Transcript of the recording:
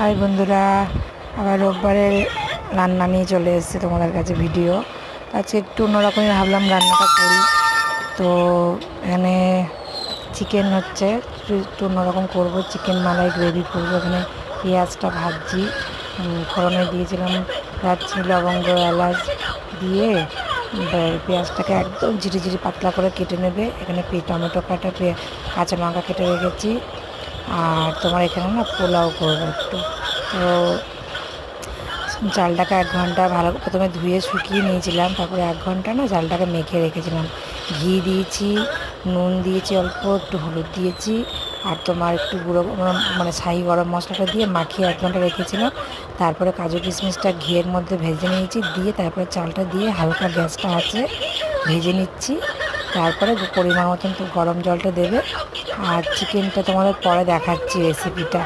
আর বন্ধুরা, আবার রোববারে রান্না নিয়ে চলে এসেছে তোমাদের কাছে ভিডিও। আজকে একটু অন্যরকমই ভাবলাম রান্নাটা করি। তো এখানে চিকেন হচ্ছে, একটু অন্যরকম করবো, চিকেন মালাই গ্রেভি করবো। এখানে পেঁয়াজটা ভাজছি, ফোড়নে দিয়েছিলাম দারচিনি লবঙ্গ এলাচ দিয়ে। পেঁয়াজটাকে একদম ঝিরি ঝিরি পাতলা করে কেটে নেবে। এখানে টমেটো কাটা, কাঁচা লঙ্কা কেটে রেখেছি। আর তোমার এখানে না পোলাও করবো একটু। তো চালটাকে 1 ঘন্টা ভালো প্রথমে ধুয়ে শুকিয়ে নিয়েছিলাম, তারপরে 1 ঘন্টা না চালটাকে মেখে রেখেছিলাম। ঘি দিয়েছি, নুন দিয়েছি, অল্প একটু হলুদ দিয়েছি, আর তোমার একটু গুঁড়ো মানে শাহি গরম মশলাটা দিয়ে মাখিয়ে 1 ঘন্টা রেখেছিলাম। তারপরে কাজু কিশমিশটা ঘিয়ের মধ্যে ভেজে নিয়েছি, দিয়ে তারপরে চালটা দিয়ে হালকা গ্যাসটা আছে ভেজে নিচ্ছি। তারপরে পরিমাণ মতন তো গরম জলটা দেবে। আর চিকেনটা তোমাদের পরে দেখাচ্ছি রেসিপিটা।